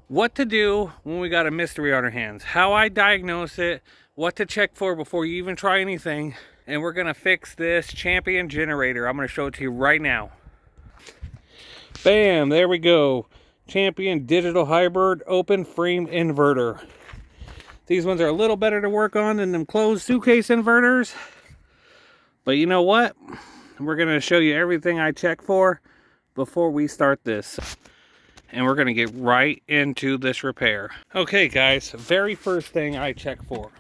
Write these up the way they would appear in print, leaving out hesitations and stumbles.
what to do when we got a mystery on our hands, how I diagnose it, what to check for before you even try anything, and we're gonna fix this Champion generator. I'm gonna show it to you right now. Bam, there we go. Champion digital hybrid open frame inverter. These ones are a little better to work on than them closed suitcase inverters. But you know what? We're gonna show you everything I check for before we start this. And we're gonna get right into this repair. Okay guys, very first thing I check for.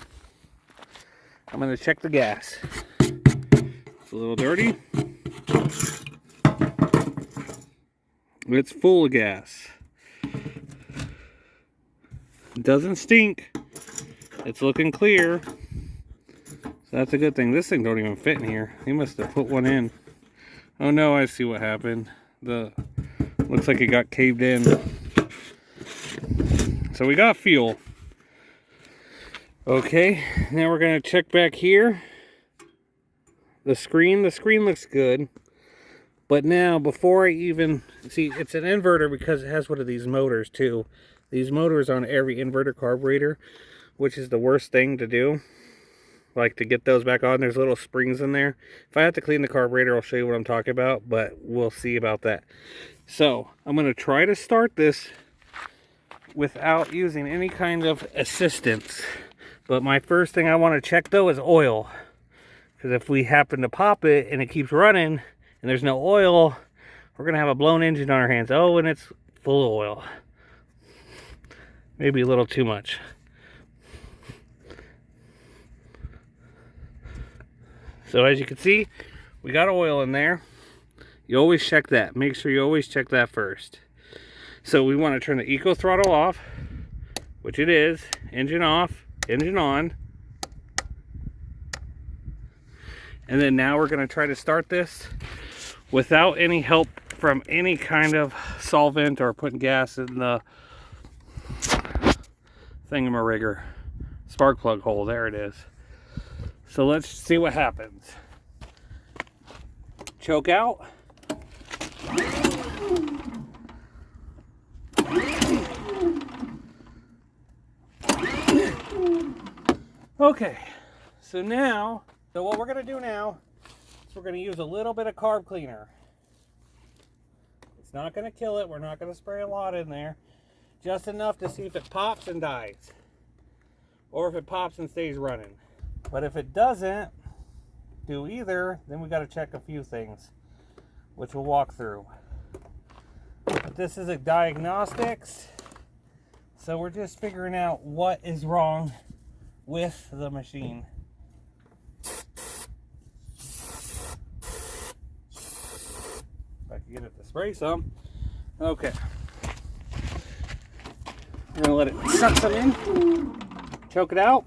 I'm gonna check the gas. It's a little dirty. It's full of gas. It doesn't stink. It's looking clear. So that's a good thing. This thing don't even fit in here. He must have put one in. Oh no, I see what happened. Looks like it got caved in. So we got fuel. Okay, now we're gonna check back here. The screen looks good. But now, before I even, see, it's an inverter because it has one of these motors too. These motors on every inverter carburetor, which is the worst thing to do. Like to get those back on, there's little springs in there. If I have to clean the carburetor, I'll show you what I'm talking about, but we'll see about that. So, I'm going to try to start this without using any kind of assistance. But my first thing I want to check though is oil. Because if we happen to pop it and it keeps running, and there's no oil, we're gonna have a blown engine on our hands. Oh, and it's full of oil. Maybe a little too much. So as you can see, we got oil in there. You always check that. Make sure you always check that first. So we want to turn the eco throttle off, which it is. Engine off, engine on. And then now we're gonna try to start this without any help from any kind of solvent or putting gas in the thingamajigger. Spark plug hole, there it is. So let's see what happens. Choke out. Okay, so what we're gonna do now, we're going to use a little bit of carb cleaner. It's not going to kill it. We're not going to spray a lot in there. Just enough to see if it pops and dies. Or if it pops and stays running. But if it doesn't do either, then we got to check a few things, which we'll walk through. But this is a diagnostics. So we're just figuring out what is wrong with the machine. Get it to spray some. Okay. We're gonna let it suck some in. Choke it out.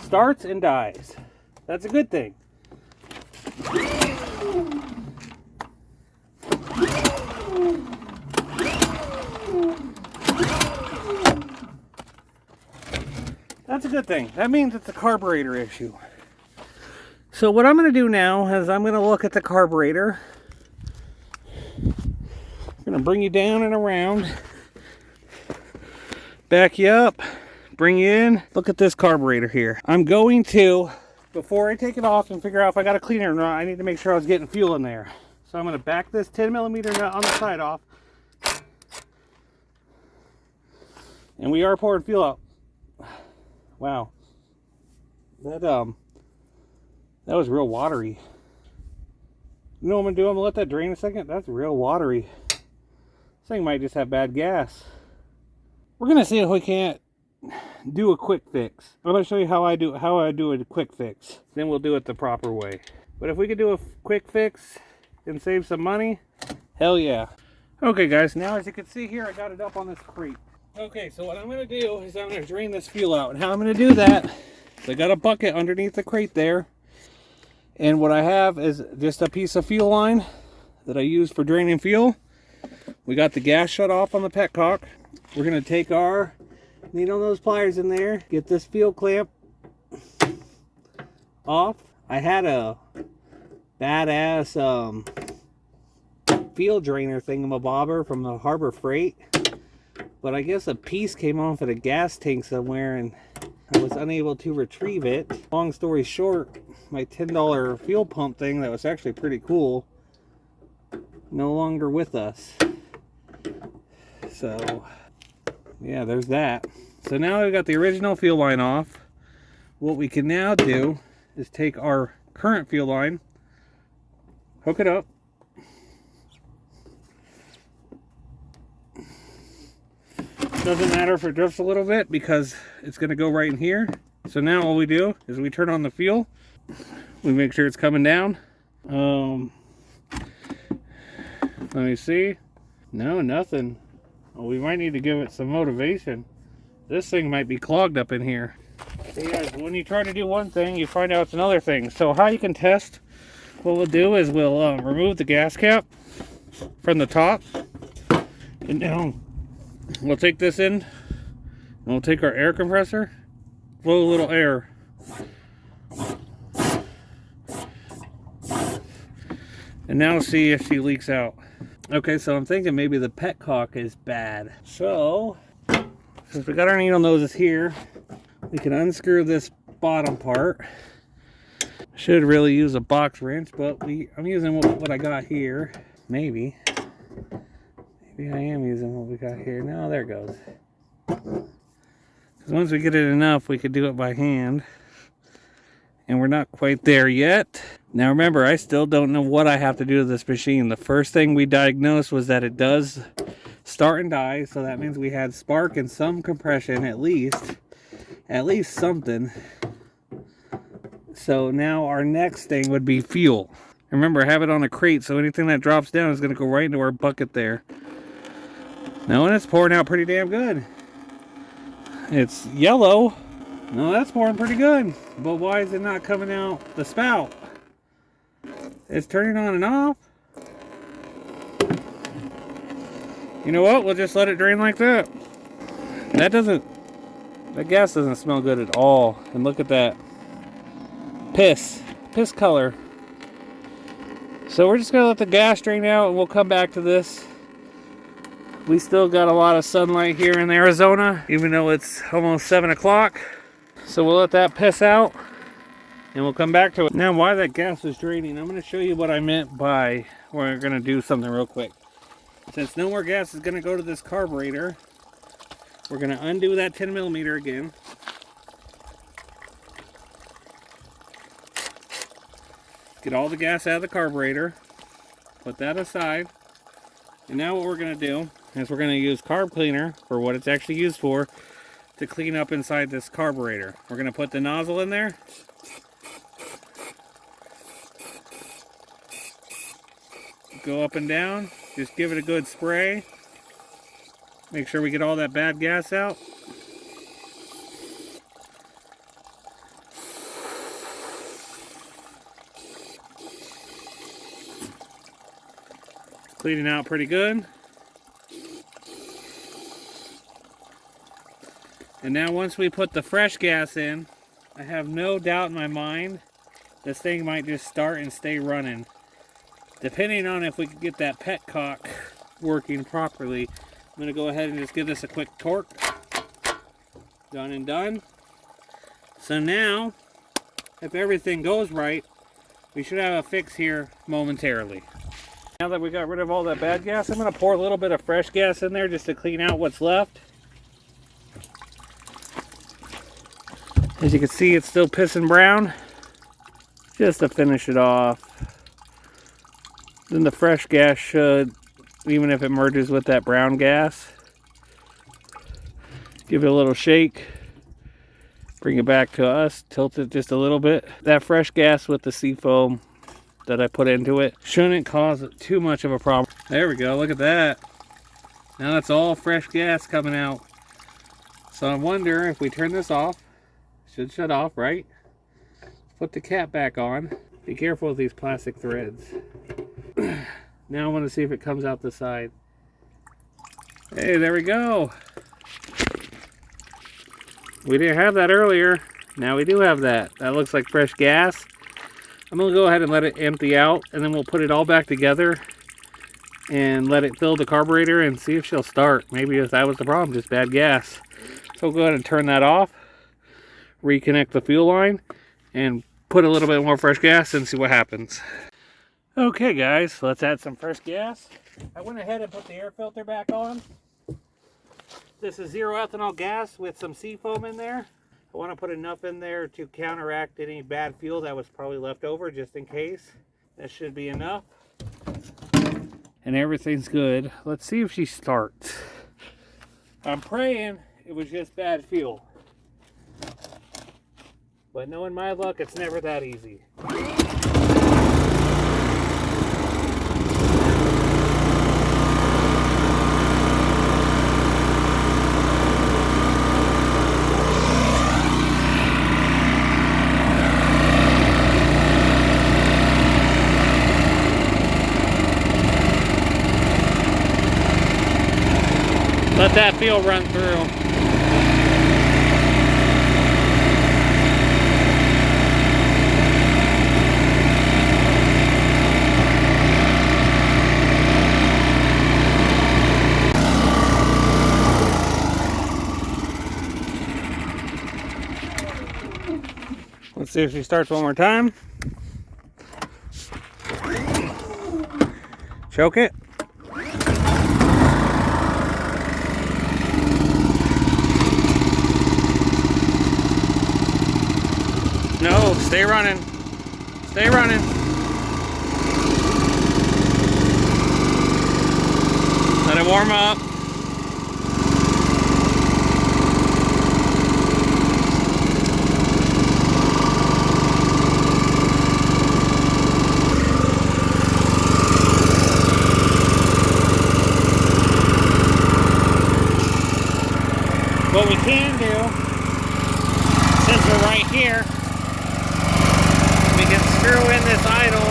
Starts and dies. That's a good thing. That's a good thing. That means it's a carburetor issue. So what I'm going to do now is I'm going to look at the carburetor. I'm going to bring you down and around. Back you up. Bring you in. Look at this carburetor here. I'm going to, before I take it off and figure out if I got a cleaner or not, I need to make sure I was getting fuel in there. So I'm going to back this 10mm nut on the side off. And we are pouring fuel out. Wow. That was real watery. You know what I'm going to do? I'm going to let that drain a second. That's real watery. This thing might just have bad gas. We're going to see if we can't do a quick fix. I'm going to show you how I do a quick fix. Then we'll do it the proper way. But if we could do a quick fix and save some money, hell yeah. Okay guys, now as you can see here, I got it up on this crate. Okay, so what I'm going to do is I'm going to drain this fuel out. And how I'm going to do that is I got a bucket underneath the crate there. And what I have is just a piece of fuel line that I use for draining fuel. We got the gas shut off on the petcock. We're going to take our needle nose pliers in there, get this fuel clamp off. I had a badass fuel drainer thingamabobber from the Harbor Freight. But I guess a piece came off at a gas tank somewhere and I was unable to retrieve it. Long story short, my $10 fuel pump thing that was actually pretty cool, no longer with us. So, yeah, there's that. So now we've got the original fuel line off. What we can now do is take our current fuel line, hook it up, doesn't matter if it drifts a little bit because it's going to go right in here. So now all we do is we turn on the fuel, we make sure it's coming down. Let me see. No, nothing. Well, we might need to give it some motivation. This thing might be clogged up in here. So guys, when you try to do one thing, you find out it's another thing. So how you can test, what we'll do is we'll remove the gas cap from the top. And now we'll take this in, and we'll take our air compressor, blow a little air. And now see if she leaks out. Okay, so I'm thinking maybe the petcock is bad. So, since we got our needle noses here, we can unscrew this bottom part. Should really use a box wrench, but I'm using what I got here. Maybe I am using what we got here. No, there it goes. Because once we get it enough, we could do it by hand. And we're not quite there yet. Now remember, I still don't know what I have to do to this machine. The first thing we diagnosed was that it does start and die. So that means we had spark and some compression at least something. So now our next thing would be fuel. Remember, I have it on a crate, so anything that drops down is going to go right into our bucket there. Now, and it's pouring out pretty damn good. It's yellow. No, that's pouring pretty good. But why is it not coming out the spout? It's turning on and off. You know what? We'll just let it drain like that. That gas doesn't smell good at all. And look at that. Piss color. So we're just going to let the gas drain out and we'll come back to this. We still got a lot of sunlight here in Arizona, even though it's almost 7 o'clock. So we'll let that piss out and we'll come back to it. Now, why that gas is draining, I'm going to show you what I meant by we're going to do something real quick. Since no more gas is going to go to this carburetor, we're going to undo that 10 millimeter again. Get all the gas out of the carburetor. Put that aside. And now what we're going to do is we're going to use carb cleaner for what it's actually used for, to clean up inside this carburetor. We're going to put the nozzle in there. Go up and down. Just give it a good spray. Make sure we get all that bad gas out. Cleaning out pretty good. And now once we put the fresh gas in, I have no doubt in my mind this thing might just start and stay running. Depending on if we can get that petcock working properly. I'm going to go ahead and just give this a quick torque. Done and done. So now, if everything goes right, we should have a fix here momentarily. Now that we got rid of all that bad gas, I'm going to pour a little bit of fresh gas in there just to clean out what's left. As you can see, it's still pissing brown. Just to finish it off. Then the fresh gas should, even if it merges with that brown gas, give it a little shake. Bring it back to us. Tilt it just a little bit. That fresh gas with the seafoam that I put into it shouldn't cause too much of a problem. There we go. Look at that. Now that's all fresh gas coming out. So I wonder if we turn this off. Should shut off, right? Put the cap back on. Be careful with these plastic threads. Now I want to see if it comes out the side. Hey, there we go. We didn't have that earlier. Now we do have that. That looks like fresh gas. I'm going to go ahead and let it empty out, and then we'll put it all back together and let it fill the carburetor and see if she'll start. Maybe if that was the problem, just bad gas. So go ahead and turn that off, reconnect the fuel line, and put a little bit more fresh gas and see what happens. Okay guys, let's add some fresh gas. I went ahead and put the air filter back on. This is zero ethanol gas with some seafoam in there. I want to put enough in there to counteract any bad fuel that was probably left over, just in case. That should be enough. And everything's good. Let's see if she starts. I'm praying it was just bad fuel. But knowing my luck, it's never that easy. Let that fuel run through. Let's see if she starts one more time. Choke it. No, stay running. Stay running. Let it warm up. What we can do, since we're right here, we can screw in this idle.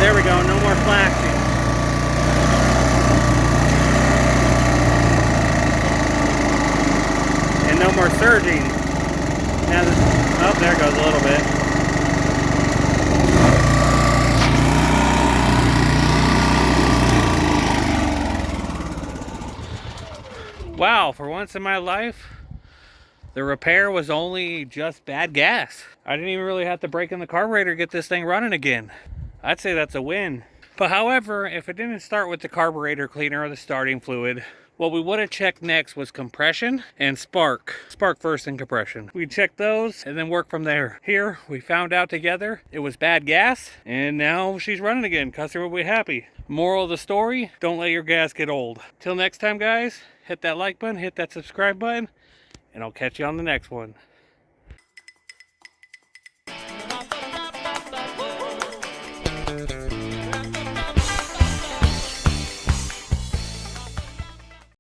There we go, no more flashing. And no more surging. Now this, oh, there goes a little bit. Wow, for once in my life, the repair was only just bad gas. I didn't even really have to break in the carburetor to get this thing running again. I'd say that's a win. But however, if it didn't start with the carburetor cleaner or the starting fluid, what we would have checked next was compression and spark. Spark first and compression. We checked those and then work from there. Here, we found out together it was bad gas, and now she's running again. Customer will be happy. Moral of the story, don't let your gas get old. Till next time guys, hit that like button, hit that subscribe button, and I'll catch you on the next one.